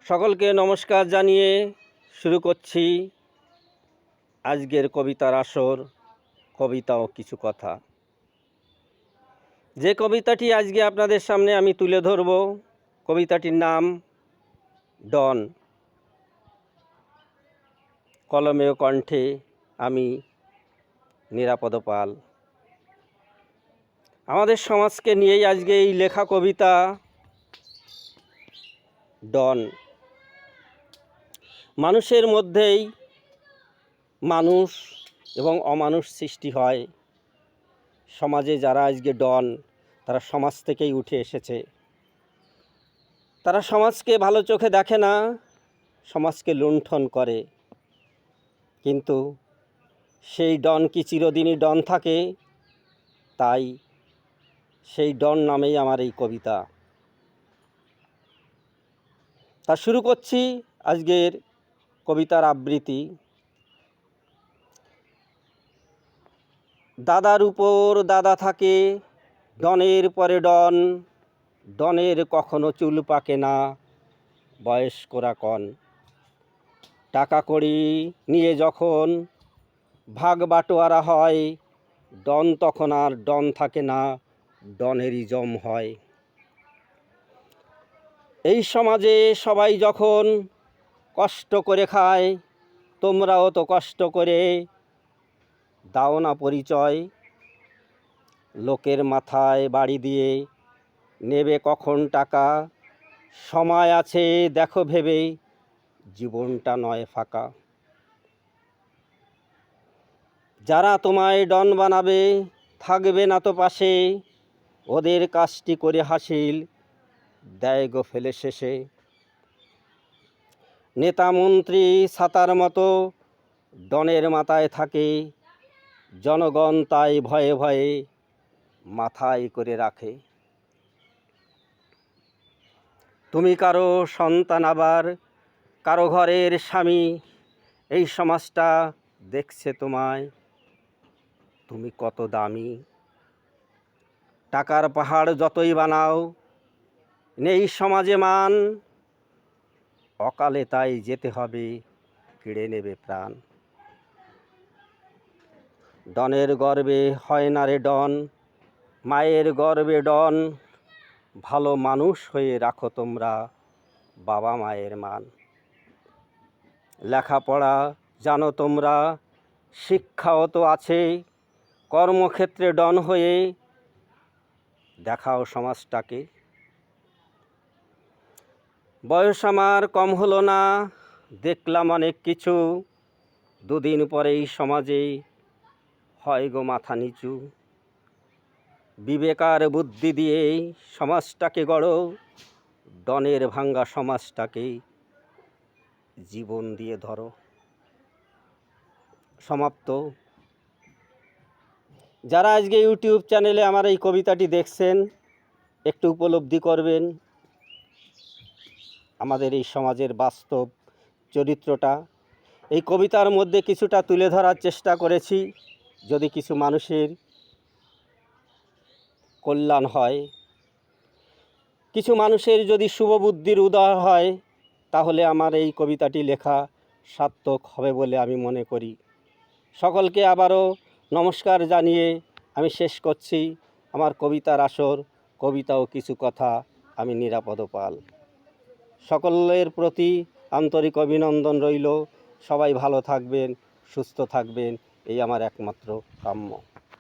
সকলকে নমস্কার জানিয়ে শুরু করছি আজকের কবিতার আসর, কবিতা ও কিছু কথা। যে কবিতাটি আজকে আপনাদের সামনে আমি তুলে ধরব, কবিতাটির নাম ডন। কলমে ও কণ্ঠে আমি নিরাপদ পাল। আমাদের সমাজকে নিয়েই আজকে এই লেখা কবিতা ডন। মানুষের মধ্যেই মানুষ এবং অমানুষ সৃষ্টি হয়। সমাজে যারা আজকে ডন, তারা সমাজ থেকেই উঠে এসেছে। তারা সমাজকে ভালো চোখে দেখে না, সমাজকে লুণ্ঠন করে। কিন্তু সেই ডন কি চিরদিনই ডন থাকে? তাই সেই ডন নামেই আমার এই কবিতা। তা শুরু করছি আজকের কবিতার আবৃত্তি। দাদার উপর দাদা থাকে, ডনের পরে ডন। ডনের কখনো চুল পাকে না, বয়স্করা কন। টাকা কড়ি নিয়ে যখন ভাগ বাটোয়ারা হয়, ডন তখন আর ডন থাকে না, ডনেরই জম হয়। এই সমাজে সবাই যখন কষ্ট করে খায়, তোমরাও তো কষ্ট করে দাও না পরিচয়। লোকের মাথায় বাড়ি দিয়ে নেবে কখন টাকা, সময় আছে দেখো ভেবে, জীবনটা নয় ফাঁকা। যারা তোমায় ডন বানাবে থাকবে না তো পাশে, ওদের কাজটি করে হাসিল দেয় গো ফেলে শেষে। নেতা মন্ত্রী ছাতার মতো ডনের মাথায় থাকে, জনগণ তাই ভয়ে ভয়ে মাথায় করে রাখে। তুমি কারো সন্তান, আবার কারো ঘরের স্বামী, এই সমাজটা দেখছে তোমায়, তুমি কত দামি। টাকার পাহাড় যতই বানাও নেই সমাজে মান, অকালে তাই যেতে হবে কেড়ে নেবে প্রাণ। ডনের গর্বে হয় না রে ডন, মায়ের গর্বে ডন। ভালো মানুষ হয়ে রাখো তোমরা বাবা মায়ের মান। লেখাপড়া জানো তোমরা, শিক্ষাও তো আছে, কর্মক্ষেত্রে ডন হয়ে দেখাও সমাজটাকে। বয়স আমার কম হলো না, দেখলাম অনেক কিছু, দুদিন পরেই সমাজে হয় গো মাথা নিচু। বিবেকার বুদ্ধি দিয়ে সমাজটাকে গড়ো, ডনের ভাঙ্গা সমাজটাকে জীবন দিয়ে ধরো। সমাপ্ত। যারা আজকে ইউটিউব চ্যানেলে আমার এই কবিতাটি দেখছেন, একটু উপলব্ধি করবেন আমাদের এই সমাজের বাস্তব চরিত্রটা। এই কবিতার মধ্যে কিছুটা তুলে ধরার চেষ্টা করেছি। যদি কিছু মানুষের কল্যাণ হয়, কিছু মানুষের যদি শুভবুদ্ধির উদয় হয়, তাহলে আমার এই কবিতাটি লেখা সার্থক হবে বলে আমি মনে করি। সকলকে আবারও নমস্কার জানিয়ে আমি শেষ করছি আমার কবিতার আসর, কবিতা ও কিছু কথা আমি নিরাপদ পাল। সকলের প্রতি আন্তরিক অভিনন্দন রইল। সবাই ভালো থাকবেন, সুস্থ থাকবেন, এই আমার একমাত্র কাম্য।